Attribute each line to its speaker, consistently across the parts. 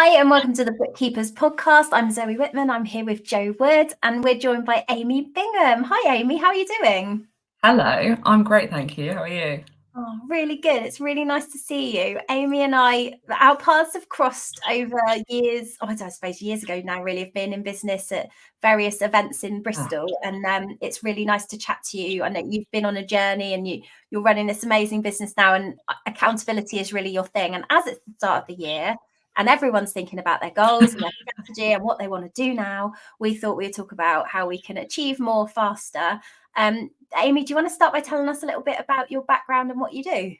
Speaker 1: Hi, and welcome to the Bookkeepers Podcast. I'm Zoe Whitman. I'm here with Jo Wood, and we're joined by Amy Bingham. Hi, Amy. How are you doing?
Speaker 2: Hello, I'm great, thank you. How are you?
Speaker 1: Oh, really good. It's really nice to see you. Amy and our paths have crossed over years. I suppose years ago now, really, of being in business at various events in Bristol. And it's really nice to chat to you. I know you've been on a journey and you're running this amazing business now, and accountability is really your thing. And as it's the start of the year, and everyone's thinking about their goals and their strategy and what they want to do now, we thought we'd talk about how we can achieve more faster. Amy, do you want to start by telling us a little bit about your background and what you do?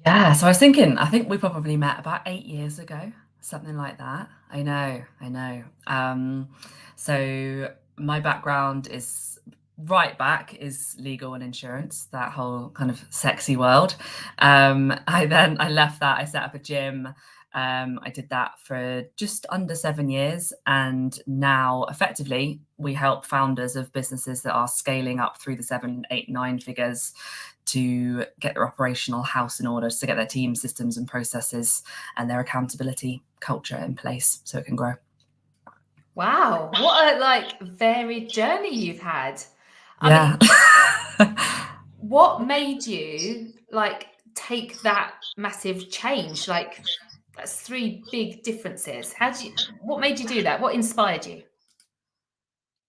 Speaker 2: Yeah, so I was thinking, I think we probably met about 8 years ago, something like that. I know. So my background is is legal and insurance, that whole kind of sexy world. I left that, I set up a gym. I did that for just under 7 years, and now effectively we help founders of businesses that are scaling up through the 7, 8, 9 figures to get their operational house in order, to get their team systems and processes and their accountability culture in place so it can grow.
Speaker 3: Wow, what a varied journey you've had.
Speaker 2: Yeah.
Speaker 3: I mean, what made you take that massive change? That's 3 big differences. What made you do that? What inspired you?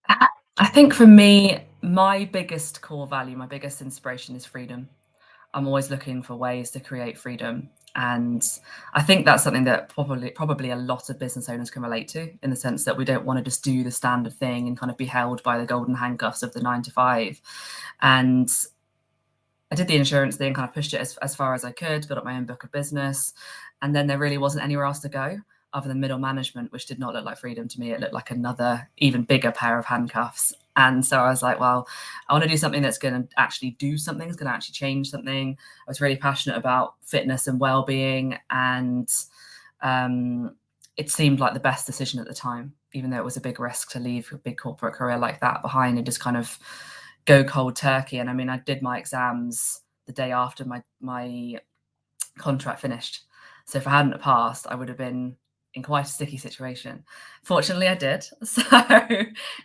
Speaker 2: I think for me, my biggest core value, my biggest inspiration is freedom. I'm always looking for ways to create freedom. And I think that's something that probably a lot of business owners can relate to, in the sense that we don't want to just do the standard thing and kind of be held by the golden handcuffs of the 9 to 5. And I did the insurance thing, kind of pushed it as far as I could, built up my own book of business. And then there really wasn't anywhere else to go other than middle management, which did not look like freedom to me. It looked like another even bigger pair of handcuffs. And so I was like, well, I want to do something that's going to actually do something, it's going to actually change something. I was really passionate about fitness and well-being, and it seemed like the best decision at the time, even though it was a big risk to leave a big corporate career like that behind and just kind of go cold turkey. And I mean, I did my exams the day after my contract finished. So if I hadn't passed, I would have been in quite a sticky situation. Fortunately, I did. So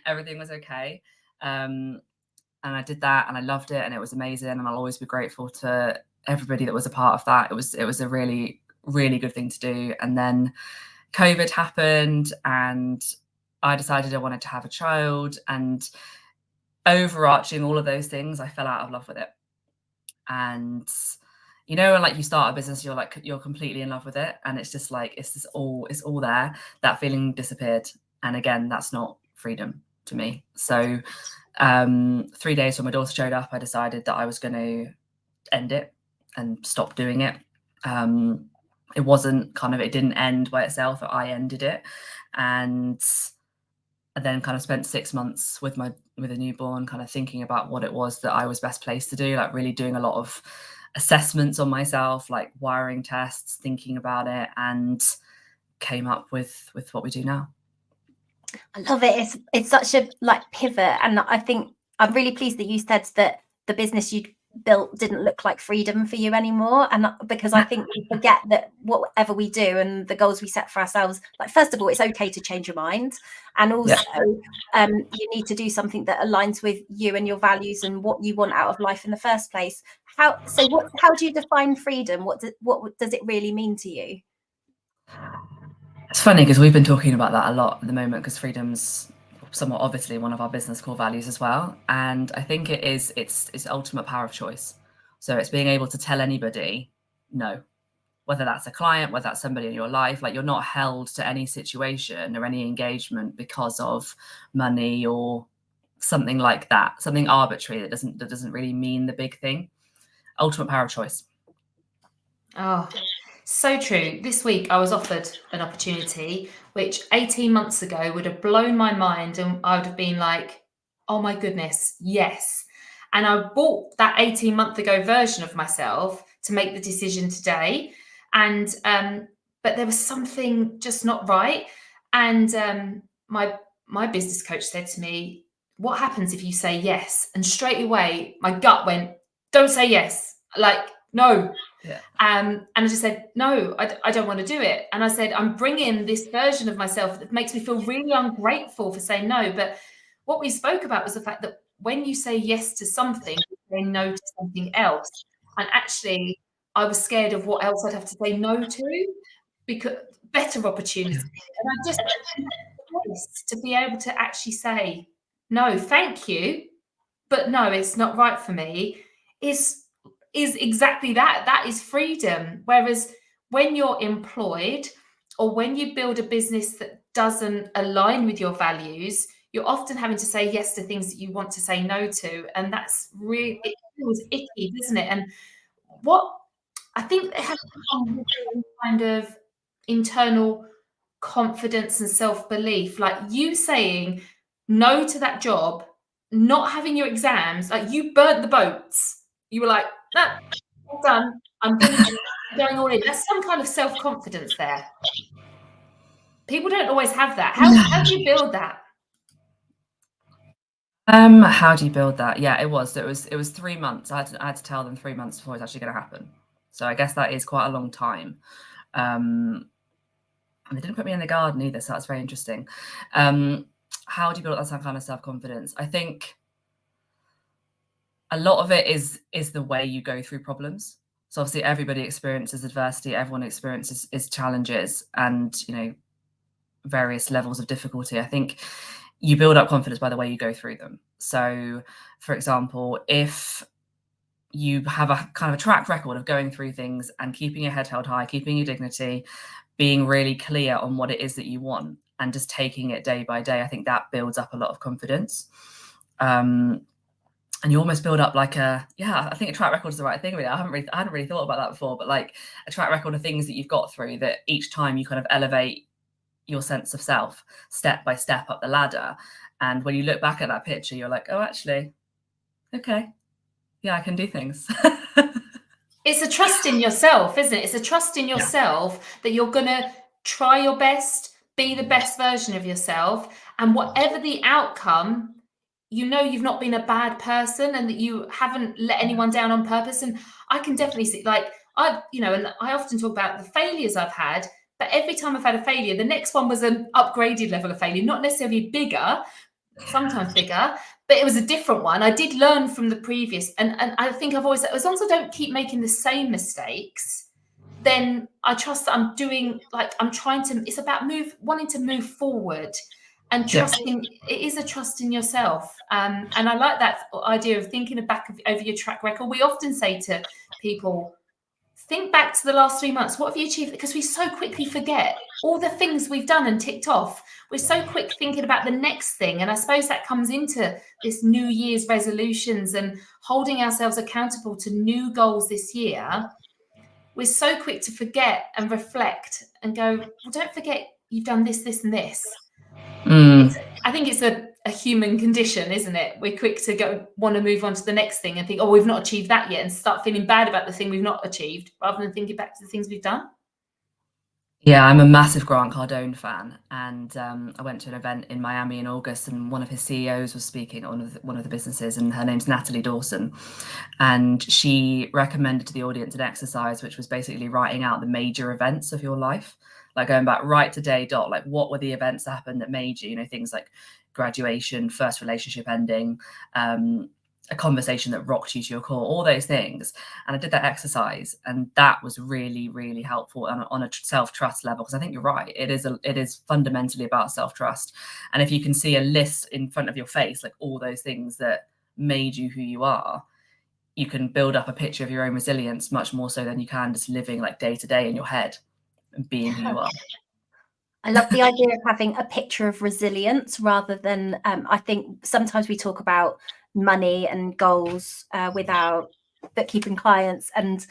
Speaker 2: everything was okay. And I did that and I loved it and it was amazing. And I'll always be grateful to everybody that was a part of that. It was a really, really good thing to do. And then COVID happened and I decided I wanted to have a child, and overarching all of those things, I fell out of love with it. And you know, when like you start a business, you're completely in love with it, and it's just like it's all there. That feeling disappeared, and again, that's not freedom to me. So 3 days when my daughter showed up, I decided that I was going to end it and stop doing it. It wasn't it didn't end by itself. I ended it, and then kind of spent 6 months with a newborn, kind of thinking about what it was that I was best placed to do, like really doing a lot of assessments on myself, like wiring tests, thinking about it, and came up with what we do now.
Speaker 1: I love it. It's such a pivot, and I think I'm really pleased that you said that the business you'd built didn't look like freedom for you anymore, and because I think we forget that whatever we do and the goals we set for ourselves, first of all, it's okay to change your mind, and also you need to do something that aligns with you and your values and what you want out of life in the first place. How do you define freedom? What does it really mean to you?
Speaker 2: It's funny because we've been talking about that a lot at the moment, because freedom's somewhat obviously one of our business core values as well. And I think it's ultimate power of choice. So it's being able to tell anybody no, whether that's a client, whether that's somebody in your life. Like, you're not held to any situation or any engagement because of money or something like that, something arbitrary that doesn't really mean the big thing. Ultimate power of choice.
Speaker 3: Oh, so true. This week I was offered an opportunity which 18 months ago would have blown my mind, and I would have been like, oh my goodness, yes. And I bought that 18-month ago version of myself to make the decision today. And but there was something just not right. And my business coach said to me, what happens if you say yes? And straight away my gut went, don't say yes. no.
Speaker 2: Yeah.
Speaker 3: And I just said, no, I don't want to do it. And I said, I'm bringing this version of myself that makes me feel really ungrateful for saying no. But what we spoke about was the fact that when you say yes to something, you say no to something else. And actually, I was scared of what else I'd have to say no to, because better opportunity. And I just to be able to actually say, no, thank you, but no, it's not right for me, is exactly that. That is freedom. Whereas when you're employed or when you build a business that doesn't align with your values, you're often having to say yes to things that you want to say no to. And that's really, it feels icky, doesn't it? And what I think it has to come with some kind of internal confidence and self-belief, like you saying no to that job, not having your exams, like you burnt the boats. You were like, no, all done. I'm going all in. That's some kind of self-confidence there. People don't always have that. How do you build that?
Speaker 2: How do you build that? Yeah, it was 3 months. I had to tell them 3 months before it's actually going to happen. So I guess that is quite a long time. And they didn't put me in the garden either, so that's very interesting. How do you build that kind of self-confidence? I think a lot of it is the way you go through problems. So obviously everybody experiences adversity, everyone experiences challenges and, you know, various levels of difficulty. I think you build up confidence by the way you go through them. So, for example, if you have a kind of a track record of going through things and keeping your head held high, keeping your dignity, being really clear on what it is that you want and just taking it day by day, I think that builds up a lot of confidence. And you almost build up like I think a track record is the right thing. Really, I hadn't really thought about that before, but like a track record of things that you've got through that each time you kind of elevate your sense of self step by step up the ladder. And when you look back at that picture, you're like, oh, actually, okay, yeah, I can do things.
Speaker 3: It's a trust in yourself, isn't it? It's a trust in yourself that you're going to try your best, be the best version of yourself. And whatever the outcome, you know you've not been a bad person and that you haven't let anyone down on purpose. And I can definitely see, like, and I often talk about the failures I've had, but every time I've had a failure, the next one was an upgraded level of failure, not necessarily bigger, sometimes bigger, but it was a different one. I did learn from the previous. And I think I've always, as long as I don't keep making the same mistakes, then I trust that I'm doing, like, I'm trying to, it's about wanting to move forward and trusting. It is a trust in yourself. And I like that idea of thinking back over your track record. We often say to people, think back to the last 3 months. What have you achieved? Because we so quickly forget all the things we've done and ticked off. We're so quick thinking about the next thing. And I suppose that comes into this New Year's resolutions and holding ourselves accountable to new goals this year. We're so quick to forget and reflect and go, well, don't forget you've done this, this, and this. I think it's a human condition, isn't it? We're quick to want to move on to the next thing and think, oh, we've not achieved that yet, and start feeling bad about the thing we've not achieved, rather than thinking back to the things we've done.
Speaker 2: Yeah, I'm a massive Grant Cardone fan, and I went to an event in Miami in August, and one of his CEOs was speaking at one of the businesses, and her name's Natalie Dawson, and she recommended to the audience an exercise which was basically writing out the major events of your life, like going back right to day dot, like what were the events that happened that made you, things like graduation, first relationship ending, a conversation that rocked you to your core, all those things. And I did that exercise, and that was really, really helpful on a self-trust level, because I think you're right. It is fundamentally about self-trust. And if you can see a list in front of your face, like all those things that made you who you are, you can build up a picture of your own resilience much more so than you can just living like day to day in your head and being who you are.
Speaker 1: I love the idea of having a picture of resilience rather than, I think sometimes we talk about money and goals with our bookkeeping clients, and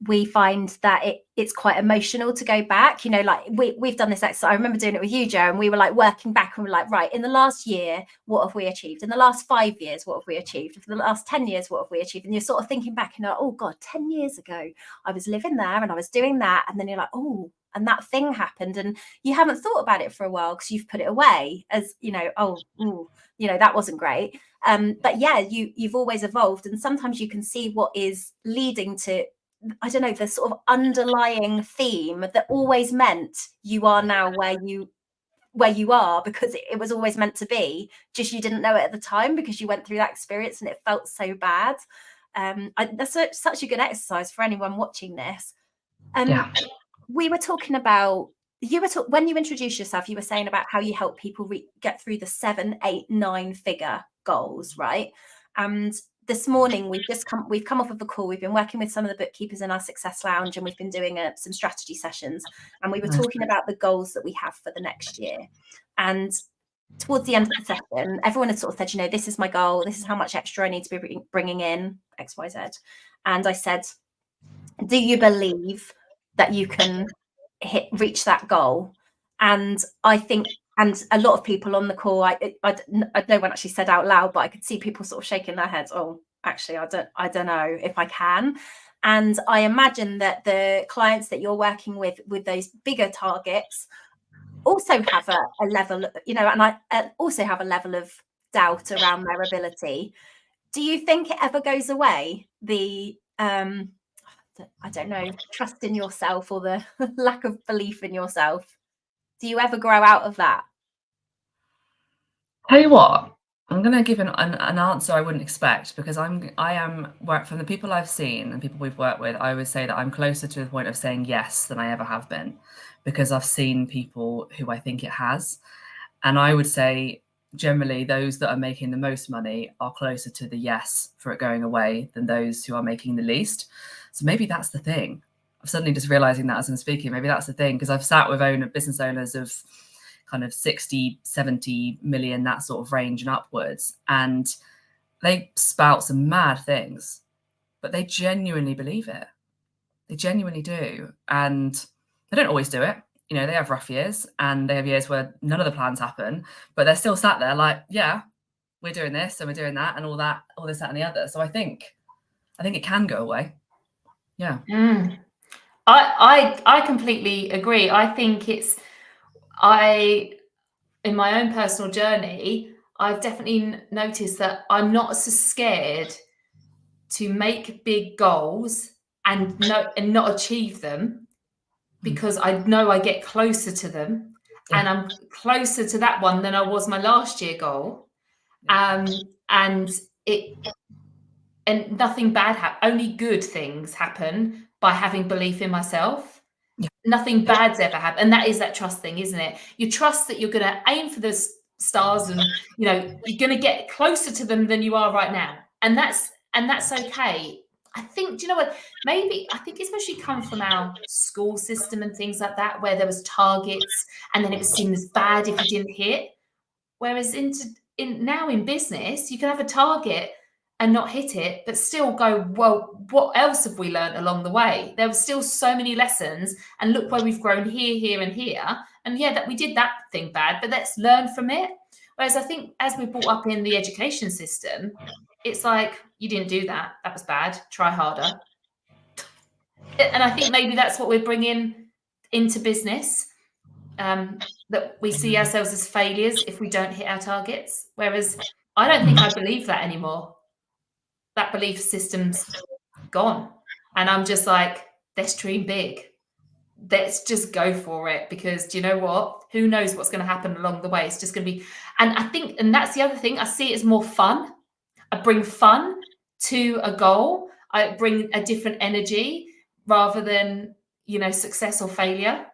Speaker 1: we find that it's quite emotional to go back, like we've done this exercise. I remember doing it with you, Jo, and we were like working back and we're like, right, in the last year, what have we achieved? In the last 5 years, what have we achieved? For the last 10 years, what have we achieved? And you're sort of thinking back and you're like, oh God, 10 years ago, I was living there and I was doing that. And then you're like, oh, and that thing happened, and you haven't thought about it for a while because you've put it away as, that wasn't great. But yeah, you've always evolved, and sometimes you can see what is leading to I don't know, the sort of underlying theme that always meant you are now where you are, because it was always meant to be, just you didn't know it at the time because you went through that experience and it felt so bad. That's such a good exercise for anyone watching this. We were talking about, when you introduced yourself, you were saying about how you help people get through the 7, 8, 9 figure goals, right? And this morning we've come off of a call. We've been working with some of the bookkeepers in our Success Lounge, and we've been doing some strategy sessions, and we were talking about the goals that we have for the next year. And towards the end of the session, everyone had sort of said, this is my goal, this is how much extra I need to be bringing in, XYZ. And I said, do you believe that you can reach that goal? And I think, and a lot of people on the call, I no one actually said out loud, but I could see people sort of shaking their heads. Oh, actually, I don't know if I can. And I imagine that the clients that you're working with those bigger targets also have a level, and I also have a level of doubt around their ability. Do you think it ever goes away? The I don't know, trust in yourself, or the lack of belief in yourself? Do you ever grow out of that?
Speaker 2: Tell you what, I'm going to give an answer I wouldn't expect, because I am, from the people I've seen and people we've worked with, I would say that I'm closer to the point of saying yes than I ever have been, because I've seen people who I think it has. And I would say generally those that are making the most money are closer to the yes for it going away than those who are making the least. So maybe that's the thing. I'm suddenly just realizing that as I'm speaking, maybe that's the thing, because I've sat with business owners of kind of 60, 70 million, that sort of range and upwards, and they spout some mad things, but they genuinely believe it. They genuinely do. And they don't always do it. They have rough years, and they have years where none of the plans happen, but they're still sat there like, yeah, we're doing this and we're doing that and all this, that and the other. So I think it can go away. Yeah.
Speaker 3: I completely agree. I think in my own personal journey, I've definitely noticed that I'm not so scared to make big goals and not achieve them, because I know I get closer to them, and I'm closer to that one than I was my last year goal. And nothing bad happens. Only good things happen by having belief in myself. Nothing bad's ever happened. And that is that trust thing, isn't it? You trust that you're going to aim for the stars, and you're going to get closer to them than you are right now. And that's okay. I think, do you know what? Maybe I think it's especially come from our school system and things like that, where there was targets, and then it was seen as bad if you didn't hit. Whereas now in business, you can have a target and not hit it, but still go, well, what else have we learned along the way? There were still so many lessons, and look where we've grown here, and here. And yeah, that we did that thing bad, but let's learn from it. Whereas I think as we're brought up in the education system, it's like, you didn't do that. That was bad. Try harder. And I think maybe that's what we're bringing into business, that we see ourselves as failures if we don't hit our targets. Whereas I don't think I believe that anymore. That belief system's gone. And I'm just like, let's dream big. Let's just go for it, because do you know what? Who knows what's going to happen along the way? It's just going to be, and I think, and that's the other thing, I see it as more fun. I bring fun to a goal. I bring a different energy rather than, success or failure.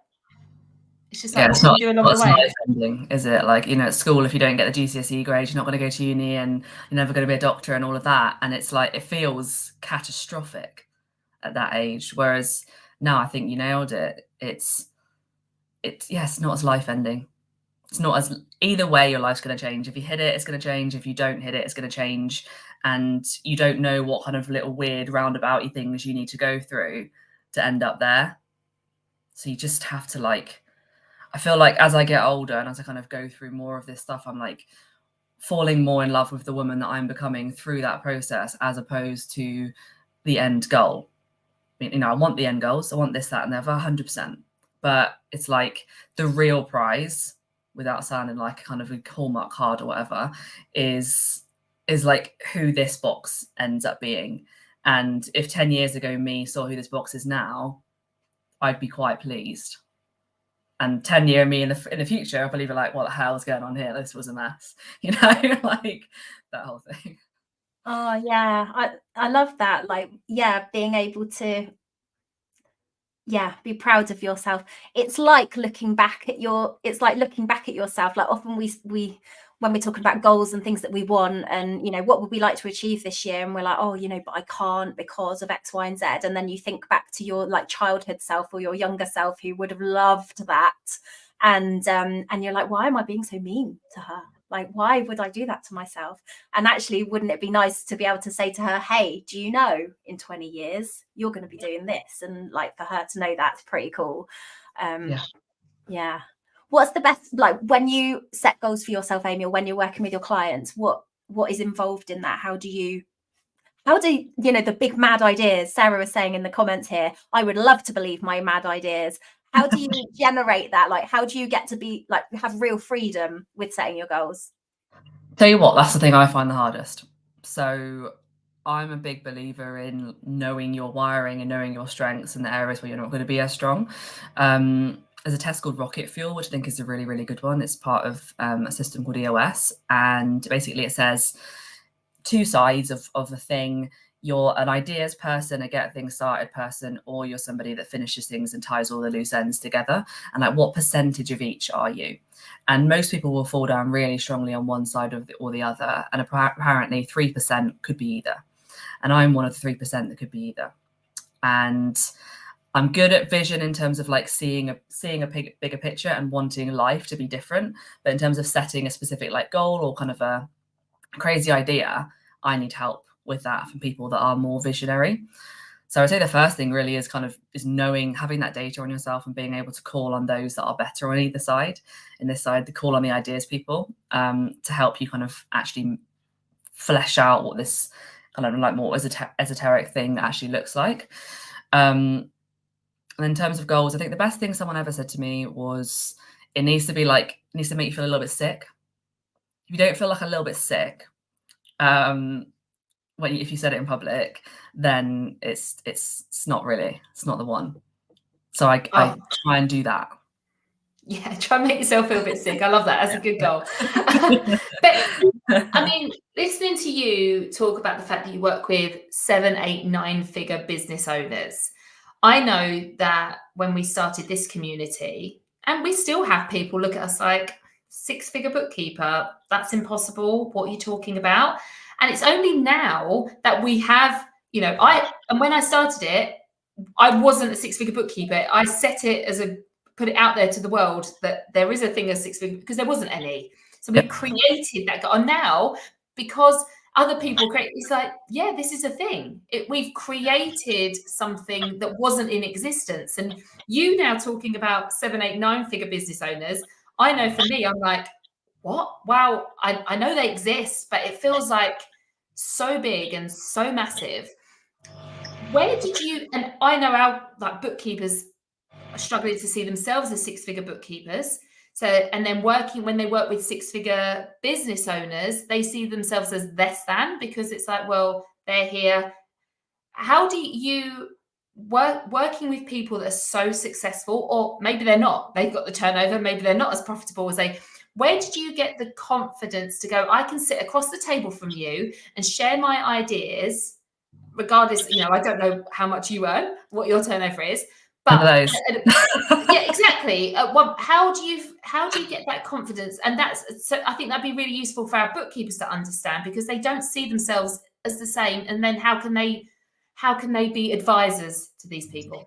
Speaker 3: It's just like,
Speaker 2: it's not
Speaker 3: do along the way.
Speaker 2: Life ending, is it? Like, at school, if you don't get the GCSE grade, you're not going to go to uni, and you're never going to be a doctor and all of that. And it's like, it feels catastrophic at that age. Whereas now I think you nailed it. It's not as life ending. It's not as, either way, your life's going to change. If you hit it, it's going to change. If you don't hit it, it's going to change. And you don't know what kind of little weird roundabouty things you need to go through to end up there. So you just have to, like, I feel like as I get older and as I kind of go through more of this stuff, I'm like falling more in love with the woman that I'm becoming through that process, as opposed to the end goal. I mean, I want the end goals. I want this, that, and the other, 100%. But it's like the real prize, without sounding like a kind of a Hallmark card or whatever, is like who this box ends up being. And if 10 years ago me saw who this box is now, I'd be quite pleased. And 10-year me in the future, I believe, like, what the hell is going on here? This was a mess, you know, like that whole thing.
Speaker 1: Oh yeah, I love that. Like, yeah, being able to, yeah, be proud of yourself. It's like looking back at yourself. Like, often we when we're talking about goals and things that we want, and, you know, what would we like to achieve this year, and we're like, oh, you know, but I can't because of X, Y, and Z. And then you think back to your like childhood self or your younger self who would have loved that, and you're like, why am I being so mean to her? Like, why would I do that to myself? And actually, wouldn't it be nice to be able to say to her, hey, do you know, in 20 years, you're going to be doing this? And like, for her to know that's pretty cool. Yeah. What's the best, like, when you set goals for yourself, Amy, or when you're working with your clients, what is involved in that? How do you know, the big mad ideas Sarah was saying in the comments here, I would love to believe my mad ideas. How do you generate that? Like, how do you get to be like, have real freedom with setting your goals?
Speaker 2: Tell you what, that's the thing I find the hardest. So I'm a big believer in knowing your wiring and knowing your strengths and the areas where you're not going to be as strong. There's a test called Rocket Fuel, which I think is a really, really good one. It's part of a system called EOS. And basically it says two sides of the thing. You're an ideas person, a get things started person, or you're somebody that finishes things and ties all the loose ends together. And like, what percentage of each are you? And most people will fall down really strongly on one side or the other. And apparently 3% could be either. And I'm one of the 3% that could be either. And I'm good at vision in terms of like seeing a bigger picture and wanting life to be different. But in terms of setting a specific like goal or kind of a crazy idea, I need help with that from people that are more visionary. So I'd say the first thing really is knowing, having that data on yourself and being able to call on those that are better on either side. In this side, the call on the ideas people to help you kind of actually flesh out what this kind of like more esoteric thing actually looks like. And in terms of goals, I think the best thing someone ever said to me was, it needs to make you feel a little bit sick. If you don't feel like a little bit sick, if you said it in public, then it's not the one. So I try and do that.
Speaker 3: Yeah, try and make yourself feel a bit sick. I love that. That's a good goal. But I mean, listening to you talk about the fact that you work with 7, 8, 9-figure business owners, I know that when we started this community, and we still have people look at us like, 6-figure bookkeeper, that's impossible. What are you talking about? And it's only now that we have, you know, when I started it, I wasn't a 6-figure bookkeeper. I set it put it out there to the world that there is a thing of 6-figure, because there wasn't any. So we created that. And now, because other people create, it's like, yeah, this is a thing. We've created something that wasn't in existence. And you now talking about 7, 8, 9-figure business owners, I know for me, I'm like, what? Wow, I know they exist, but it feels like so big and so massive. Where did you, and I know our like bookkeepers are struggling to see themselves as 6-figure bookkeepers. So, and then when they work with 6-figure business owners, they see themselves as less than, because it's like, well, they're here. How do you working with people that are so successful, or maybe they're not, they've got the turnover, maybe they're not as profitable as where did you get the confidence to go, I can sit across the table from you and share my ideas, regardless, you know, I don't know how much you earn, what your turnover is, but yeah, exactly. How do you get that confidence? And so I think that'd be really useful for our bookkeepers to understand, because they don't see themselves as the same. And then how can they be advisors to these people?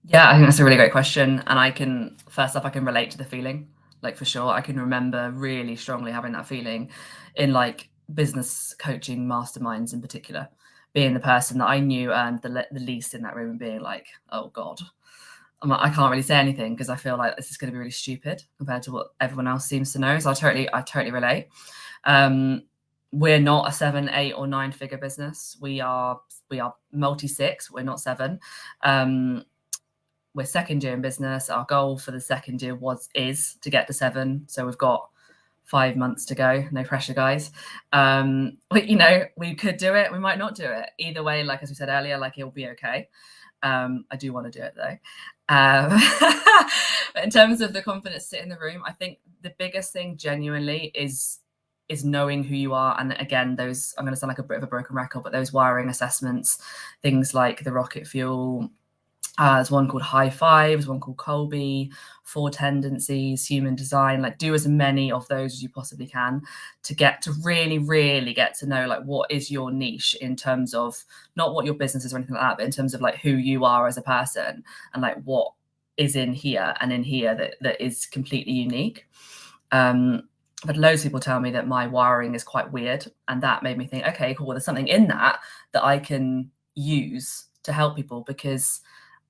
Speaker 2: Yeah, I think that's a really great question. And I can relate to the feeling, like, for sure. I can remember really strongly having that feeling in like business coaching masterminds in particular, being the person that I knew earned the least in that room and being like, oh God, I can't really say anything because I feel like this is going to be really stupid compared to what everyone else seems to know. So I totally relate. We're not a 7, 8, or 9-figure business. We are multi-6. We're not 7. We're second year in business. Our goal for the second year is to get to 7. So we've got 5 months to go. No pressure, guys. But you know, we could do it, we might not do it. Either way, like as we said earlier, like it'll be okay. I do want to do it though. But in terms of the confidence to sit in the room, I think the biggest thing genuinely is knowing who you are. And again, those, I'm going to sound like a bit of a broken record, but those wiring assessments, things like the rocket fuel, there's one called High Five, there's one called Colby, 4 Tendencies, Human Design. Like, do as many of those as you possibly can to get to really get to know like what is your niche in terms of not what your business is or anything like that, but in terms of like who you are as a person and like what is in here and in here that is completely unique. But loads of people tell me that my wiring is quite weird, and that made me think, okay, cool, there's something in that I can use to help people, because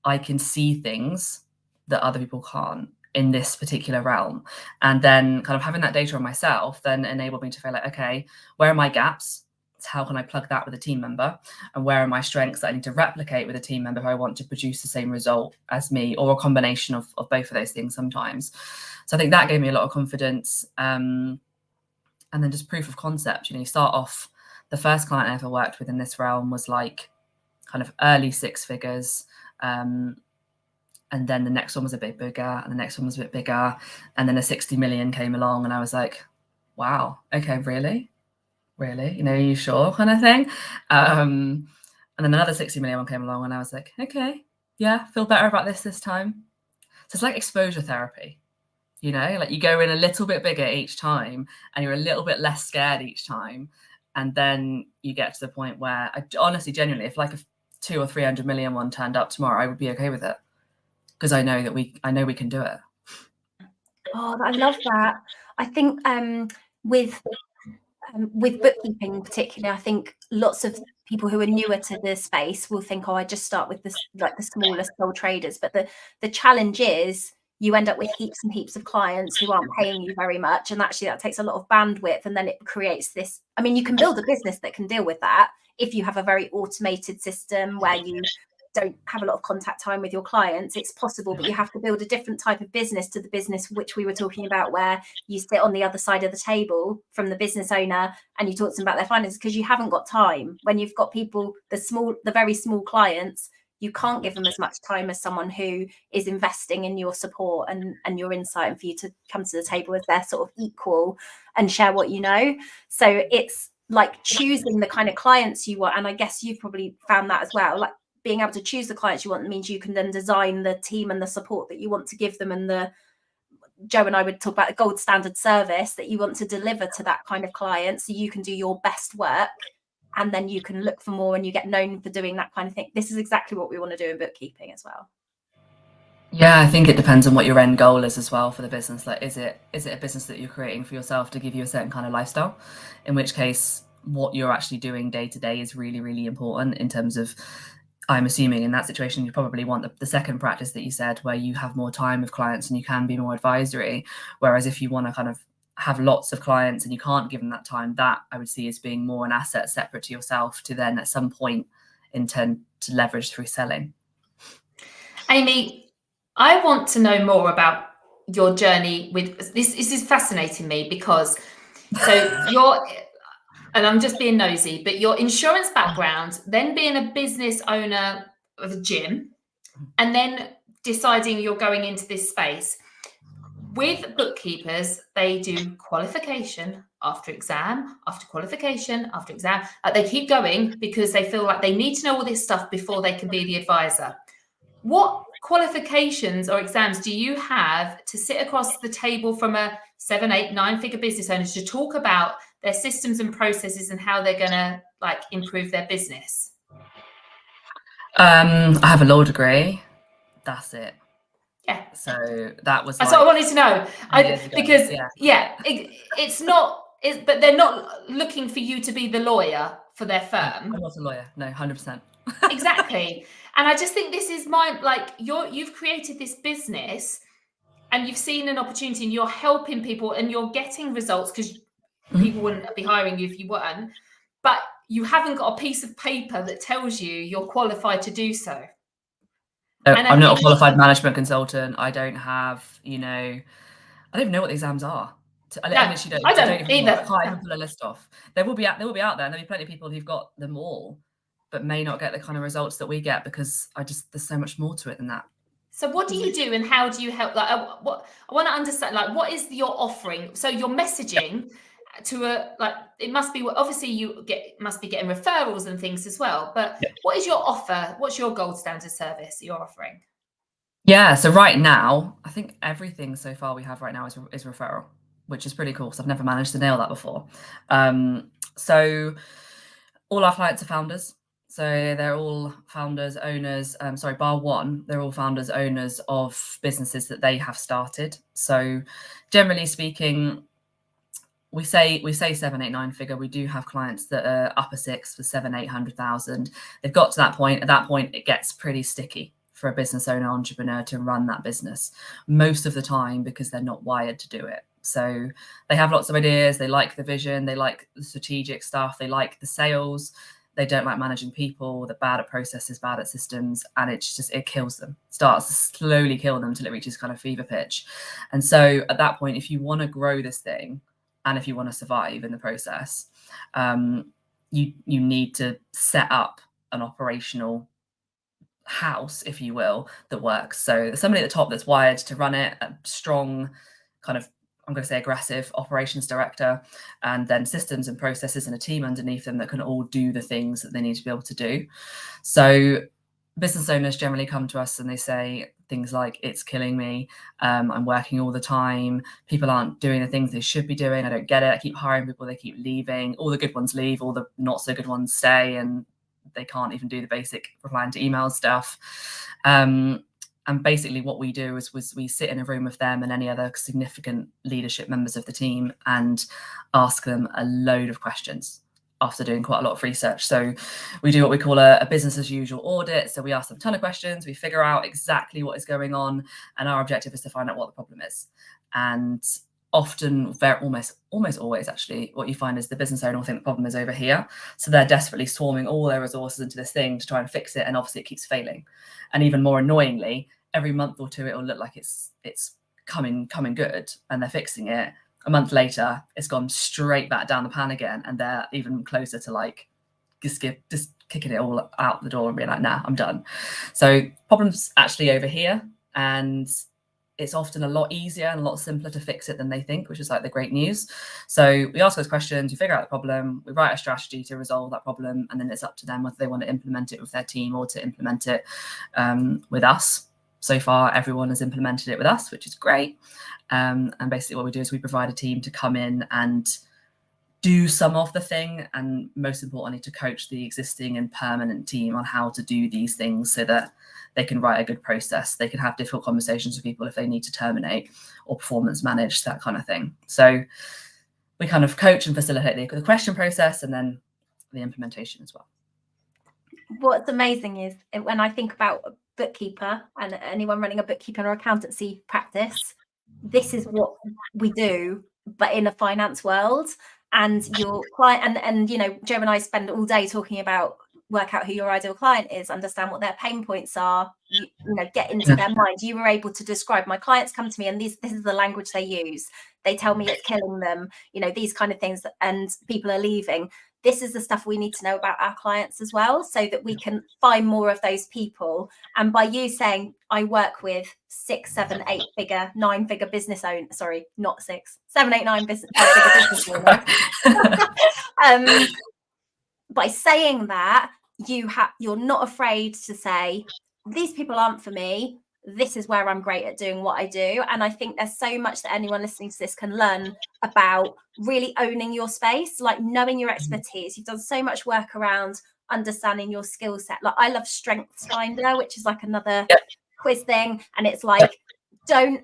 Speaker 2: I can see things that other people can't in this particular realm. And then kind of having that data on myself then enabled me to feel like, okay, where are my gaps? How can I plug that with a team member? And where are my strengths that I need to replicate with a team member who I want to produce the same result as me, or a combination of both of those things sometimes. So I think that gave me a lot of confidence. And then just proof of concept. You know, you start off, the first client I ever worked with in this realm was like kind of early 6 figures. And then the next one was a bit bigger, and the next one was a bit bigger, and then a 60 million came along, and I was like, wow, okay, really, you know, are you sure, kind of thing. And then another 60 million one came along, and I was like, okay, yeah, feel better about this time. So it's like exposure therapy, you know, like you go in a little bit bigger each time and you're a little bit less scared each time, and then you get to the point where I honestly, genuinely, if like a 200 or 300 million one turned up tomorrow, I would be okay with it, because I know that we can do it.
Speaker 1: Oh, I love that. I think with bookkeeping particularly, I think lots of people who are newer to the space will think, oh, I just start with this, like the smallest sole traders. But the challenge is you end up with heaps and heaps of clients who aren't paying you very much, and actually that takes a lot of bandwidth, and then it creates this, I mean, you can build a business that can deal with that if you have a very automated system where you don't have a lot of contact time with your clients. It's possible, but you have to build a different type of business to the business which we were talking about, where you sit on the other side of the table from the business owner and you talk to them about their finances, because you haven't got time. When you've got people, the very small clients, you can't give them as much time as someone who is investing in your support and your insight, and for you to come to the table as their sort of equal and share what you know. So it's like choosing the kind of clients you want. And I guess you've probably found that as well. Like being able to choose the clients you want means you can then design the team and the support that you want to give them, and the Jo and I would talk about the gold standard service that you want to deliver to that kind of client, so you can do your best work, and then you can look for more and you get known for doing that kind of thing. This is exactly what we want to do in bookkeeping as well.
Speaker 2: Yeah, I think it depends on what your end goal is as well for the business. Like, is it a business that you're creating for yourself to give you a certain kind of lifestyle? In which case, what you're actually doing day to day is really, really important in terms of, I'm assuming in that situation, you probably want the second practice that you said, where you have more time with clients and you can be more advisory. Whereas if you want to kind of have lots of clients and you can't give them that time, that I would see as being more an asset separate to yourself to then at some point intend to leverage through selling.
Speaker 3: Amy, I want to know more about your journey with this. This is fascinating me because and I'm just being nosy, but your insurance background, then being a business owner of a gym, and then deciding you're going into this space. With bookkeepers, they do qualification after exam, after qualification, after exam. They keep going because they feel like they need to know all this stuff before they can be the advisor. What qualifications or exams do you have to sit across the table from a 7, 8, 9-figure business owners to talk about their systems and processes and how they're going to like improve their business?
Speaker 2: I have a law degree. That's it.
Speaker 3: Yeah.
Speaker 2: So that was.
Speaker 3: That's what I wanted to know. It's not. But they're not looking for you to be the lawyer for their firm.
Speaker 2: I'm not a lawyer. No, 100%.
Speaker 3: Exactly. And I just think this is you've created this business and you've seen an opportunity and you're helping people and you're getting results, because people wouldn't be hiring you if you weren't, but you haven't got a piece of paper that tells you you're qualified to do so.
Speaker 2: I'm not a qualified management consultant. I don't have, I don't even know what the exams are, I literally don't.
Speaker 3: I don't
Speaker 2: even
Speaker 3: either.
Speaker 2: I can't even pull a list off. They will be out there, and there'll be plenty of people who've got them all, but may not get the kind of results that we get because there's so much more to it than that.
Speaker 3: So what do you do and how do you help? Like, what I want to understand, like, what is your offering? So your messaging to it must be, obviously you must be getting referrals and things as well, but what is your offer? What's your gold standard service that you're offering?
Speaker 2: Yeah, so right now, I think everything so far we have right now is referral, which is pretty cool because I've never managed to nail that before. So all our clients are founders. So they're all founders, owners, bar one, they're all founders, owners of businesses that they have started. So generally speaking, we say 7, 8, 9 figure. We do have clients that are upper six for 700,000-800,000. They've got to that point. At that point, it gets pretty sticky for a business owner, entrepreneur to run that business most of the time because they're not wired to do it. So they have lots of ideas. They like the vision. They like the strategic stuff. They like the sales. They don't like managing people. They're bad at processes, bad at systems, and it kills them. Starts to slowly kill them until it reaches kind of fever pitch. And so at that point, if you want to grow this thing, and if you want to survive in the process, you need to set up an operational house, if you will, that works. So somebody at the top that's wired to run it, a strong kind of, I'm going to say aggressive operations director, and then systems and processes and a team underneath them that can all do the things that they need to be able to do. So business owners generally come to us and they say things like, it's killing me. I'm working all the time. People aren't doing the things they should be doing. I don't get it. I keep hiring people. They keep leaving. All the good ones leave. All the not so good ones stay, and they can't even do the basic replying to email stuff. And basically what we do is we sit in a room with them and any other significant leadership members of the team and ask them a load of questions after doing quite a lot of research. So we do what we call a business as usual audit. So we ask them a ton of questions, we figure out exactly what is going on, and our objective is to find out what the problem is. And often, almost always actually, what you find is the business owner will think the problem is over here. So they're desperately swarming all their resources into this thing to try and fix it. And obviously it keeps failing. And even more annoyingly, every month or two, it'll look like it's coming good and they're fixing it. A month later, it's gone straight back down the pan again. And they're even closer to like just kicking it all out the door and being like, nah, I'm done. So problem's actually over here. And it's often a lot easier and a lot simpler to fix it than they think, which is like the great news. So we ask those questions, we figure out the problem, we write a strategy to resolve that problem, and then it's up to them whether they want to implement it with their team or to implement it with us. So far, everyone has implemented it with us, which is great. And basically what we do is we provide a team to come in and do some of the thing, and most importantly, to coach the existing and permanent team on how to do these things so that they can write a good process. They can have difficult conversations with people if they need to terminate or performance manage, that kind of thing. So we kind of coach and facilitate the question process and then the implementation as well.
Speaker 1: What's amazing is when I think about a bookkeeper and anyone running a bookkeeping or accountancy practice, this is what we do, but in a finance world. And your client, and you know, Jo and I spend all day talking about work out who your ideal client is, understand what their pain points are, you know, get into their mind. You were able to describe, my clients come to me and this is the language they use. They tell me it's killing them, you know, these kind of things, and people are leaving. This is the stuff we need to know about our clients as well, so that we can find more of those people. And by you saying, I work with 6, 7, 8 figure, 9 figure business owners, sorry, not 6, 7, 8, 9 business owners. By saying that, you're not afraid to say, these people aren't for me. This is where I'm great at doing what I do. And I think there's so much that anyone listening to this can learn about really owning your space, like knowing your expertise. You've done so much work around understanding your skill set. Like, I love Strengths Finder, which is like another quiz thing. And it's like, don't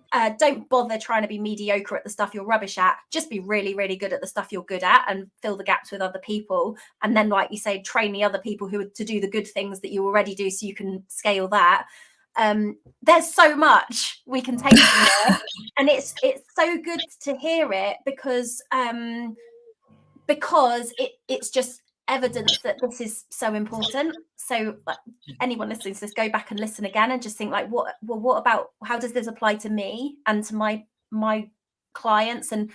Speaker 1: bother trying to be mediocre at the stuff you're rubbish at. Just be really, really good at the stuff you're good at and fill the gaps with other people. And then, like you say, train the other people who are to do the good things that you already do so you can scale that. There's so much we can take from there. And it's so good to hear it because it's just evidence that this is so important. So like, anyone listening to this, go back and listen again and just think like, what about, how does this apply to me and to my clients? And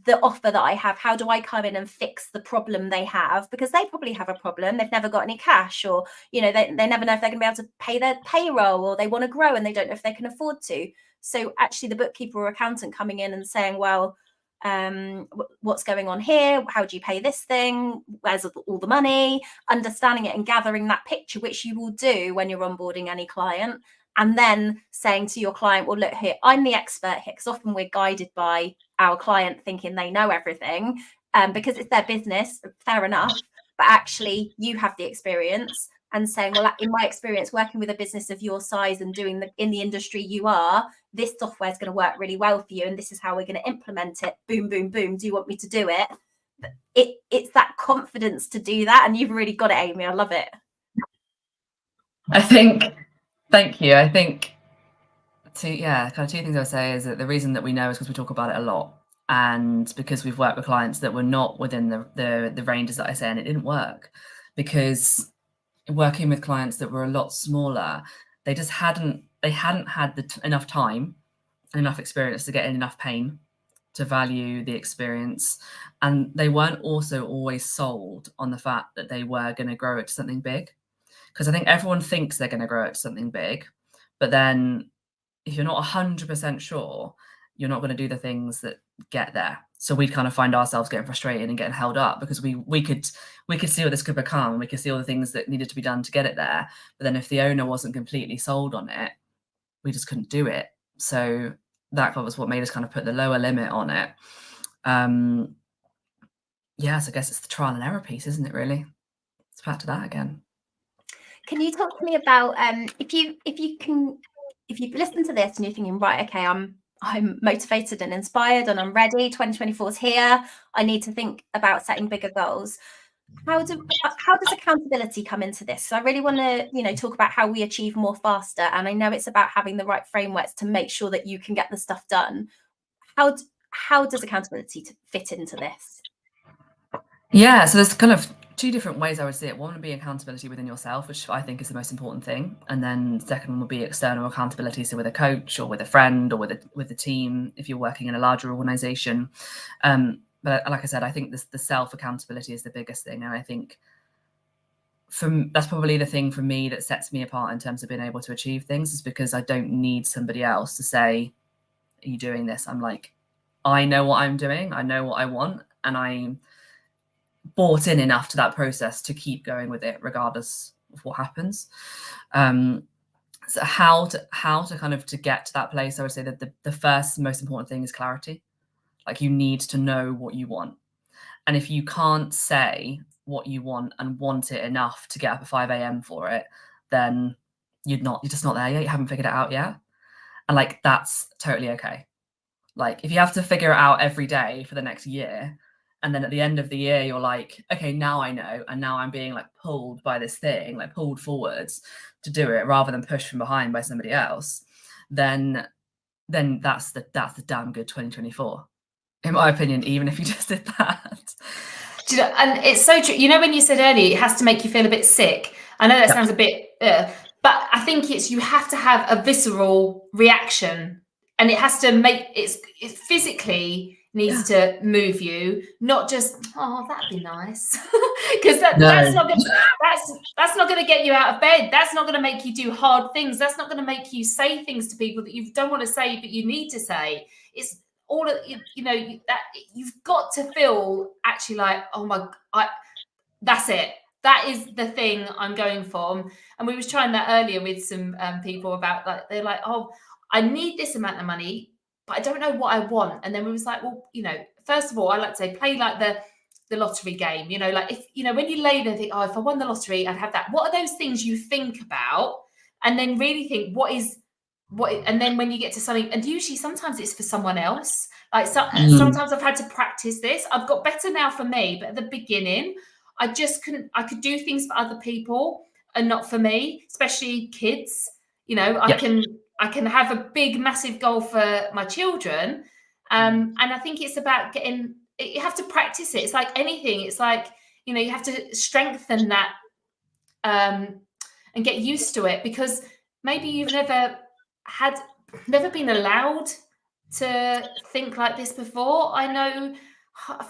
Speaker 1: the offer that I have? How do I come in and fix the problem they have? Because they probably have a problem. They've never got any cash, or, you know, they never know if they're going to be able to pay their payroll, or they want to grow and they don't know if they can afford to. So actually the bookkeeper or accountant coming in and saying, well, what's going on here? How do you pay this thing? Where's all the money? Understanding it and gathering that picture, which you will do when you're onboarding any client. And then saying to your client, well, look here, I'm the expert here, because often we're guided by our client thinking they know everything, because it's their business, fair enough. But actually, you have the experience, and saying, well, in my experience, working with a business of your size and doing in the industry you are, this software is going to work really well for you, and this is how we're going to implement it. Boom, boom, boom. Do you want me to do it? It's that confidence to do that, and you've really got it, Amy. I love it.
Speaker 2: Thank you. I think kind of two things I would say is that the reason that we know is because we talk about it a lot, and because we've worked with clients that were not within the ranges that I say, and it didn't work because working with clients that were a lot smaller, they just hadn't had enough time and enough experience to get in enough pain to value the experience, and they weren't also always sold on the fact that they were going to grow it to something big. Because I think everyone thinks they're going to grow it to something big, but then if you're not 100% sure, you're not going to do the things that get there. So we'd kind of find ourselves getting frustrated and getting held up because we could see what this could become, and we could see all the things that needed to be done to get it there. But then if the owner wasn't completely sold on it, we just couldn't do it. So that was what made us kind of put the lower limit on it. So I guess it's the trial and error piece, isn't it, really? It's back to that again.
Speaker 1: Can you talk to me about if you've listened to this and you're thinking, right, okay, I'm motivated and inspired and I'm ready, 2024 is here, I need to think about setting bigger goals. How does accountability come into this? So I really want to, talk about how we achieve more faster. And I know it's about having the right frameworks to make sure that you can get the stuff done. How does accountability fit into this?
Speaker 2: Yeah, so there's kind of two different ways I would see it. One would be accountability within yourself, which I think is the most important thing. And then the second one would be external accountability, so with a coach or with a friend or with a team, if you're working in a larger organization. But like I said, I think the self accountability is the biggest thing. And I think that's probably the thing for me that sets me apart in terms of being able to achieve things, is because I don't need somebody else to say, are you doing this? I'm like, I know what I'm doing. I know what I want. And I'm bought in enough to that process to keep going with it regardless of what happens. So how to kind of to get to that place, I would say that the first most important thing is clarity. Like, you need to know what you want. And if you can't say what you want and want it enough to get up at 5 a.m. for it, then you're just not there yet. You haven't figured it out yet. And like, that's totally okay. Like, if you have to figure it out every day for the next year, and then at the end of the year, you're like, okay, now I know. And now I'm being like pulled by this thing, like pulled forwards to do it rather than pushed from behind by somebody else, then that's the damn good 2024. In my opinion, even if you just did that.
Speaker 3: And it's so true. You know, when you said earlier, it has to make you feel a bit sick. I know that sounds a bit, but I think you have to have a visceral reaction, and it has to make it's physically needs to move you, not just, oh, that'd be nice, because that's not going to get you out of bed. That's not going to make you do hard things. That's not going to make you say things to people that you don't want to say but you need to say. It's all of, that you've got to feel actually like, oh my, that's it. That is the thing I'm going for. And we was trying that earlier with some people about, like, they're like, oh, I need this amount of money, but I don't know what I want. And then we was like, well, first of all, I like to say, play like the lottery game, like, if, when you lay there and think, oh, if I won the lottery, I'd have that. What are those things you think about? And then really think, and then when you get to something, and usually sometimes it's for someone else. Like, sometimes I've had to practice this. I've got better now for me, but at the beginning, I could do things for other people and not for me, especially kids. I can have a big, massive goal for my children. And I think it's about you have to practice it. It's like anything. It's like, you have to strengthen that and get used to it, because maybe you've never been allowed to think like this before. I know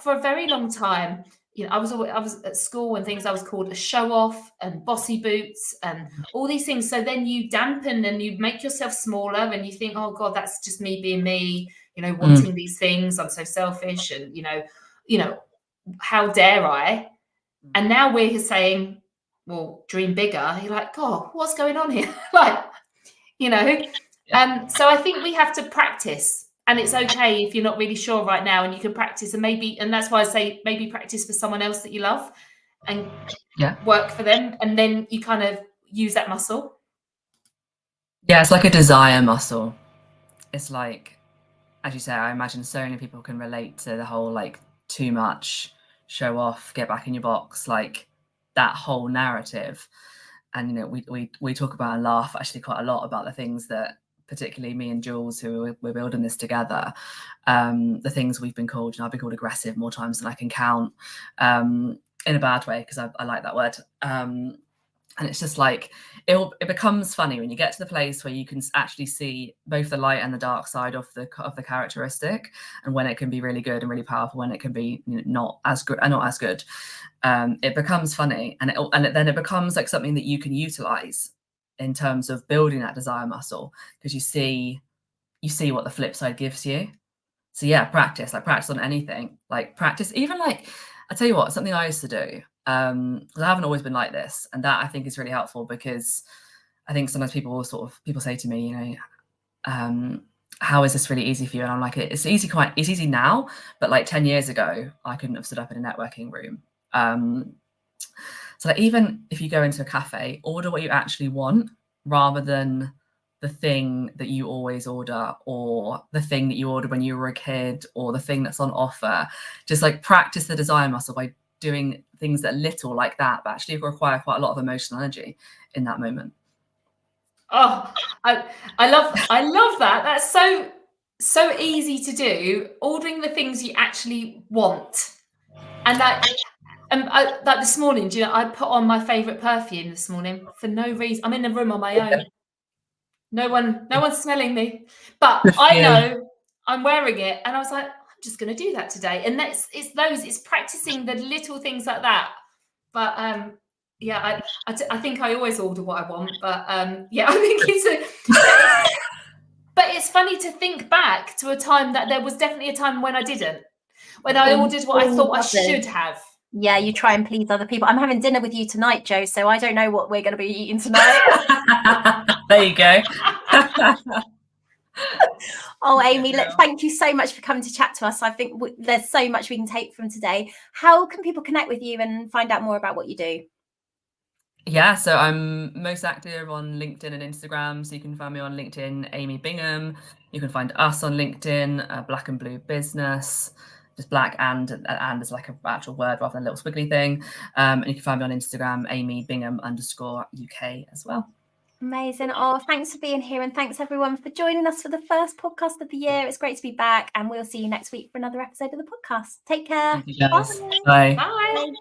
Speaker 3: for a very long time, you know, I was at school and things, I was called a show off and bossy boots and all these things. So then you dampen and you make yourself smaller and you think, oh God, that's just me being me, you know, wanting these things. I'm so selfish and, you know, how dare I? And now we're saying, well, dream bigger. You're like, God, what's going on here? Like, you know, so I think we have to practice. And it's okay if you're not really sure right now, and you can practice, and that's why I say maybe practice for someone else that you love and work for them. And then you kind of use that muscle.
Speaker 2: Yeah, it's like a desire muscle. It's like, as you say, I imagine so many people can relate to the whole like too much, show off, get back in your box, like that whole narrative. And, you know, we talk about and laugh actually quite a lot about the things that, particularly me and Jules, who we're building this together, the things we've been called, and I've been called aggressive more times than I can count, in a bad way, because I like that word. And it's just like, it becomes funny when you get to the place where you can actually see both the light and the dark side of the characteristic, and when it can be really good and really powerful, when it can be, you know, not as good. It becomes funny, and then it becomes like something that you can utilize in terms of building that desire muscle, because you see what the flip side gives you. So yeah, practice on anything, like practice, even like, I tell you what, something I used to do, because I haven't always been like this, and that I think is really helpful, because I think sometimes people say to me, you know, how is this really easy for you? And I'm like, it's easy now, but like 10 years ago, I couldn't have stood up in a networking room. So like, even if you go into a cafe, order what you actually want rather than the thing that you always order, or the thing that you ordered when you were a kid, or the thing that's on offer. Just like practice the desire muscle by doing things that are little like that, but actually require quite a lot of emotional energy in that moment.
Speaker 3: Oh, I love that. That's so easy to do. Ordering the things you actually want, and like this morning, do you know, I put on my favourite perfume this morning for no reason. I'm in the room on my own. No one's smelling me, but I know I'm wearing it, and I was like, I'm just going to do that today. And it's practicing the little things like that. But yeah, I think I always order what I want, but yeah, I think but it's funny to think back to a time that there was definitely a time when I didn't, when I ordered what I thought I should have.
Speaker 1: Yeah, you try and please other people. I'm having dinner with you tonight, Jo, so I don't know what we're going to be eating tonight.
Speaker 2: There you go.
Speaker 1: Oh, Amy, look, thank you so much for coming to chat to us. I think there's so much we can take from today. How can people connect with you and find out more about what you do?
Speaker 2: Yeah, so I'm most active on LinkedIn and Instagram. So you can find me on LinkedIn, Amy Bingham. You can find us on LinkedIn, Black and Blue Business. Just black and is like an actual word rather than a little squiggly thing. And you can find me on Instagram, Amy Bingham _UK as well.
Speaker 1: Amazing. Oh, thanks for being here, and thanks everyone for joining us for the first podcast of the year. It's great to be back, and we'll see you next week for another episode of the podcast. Take care.
Speaker 2: Thank you, guys. Bye.
Speaker 3: Bye.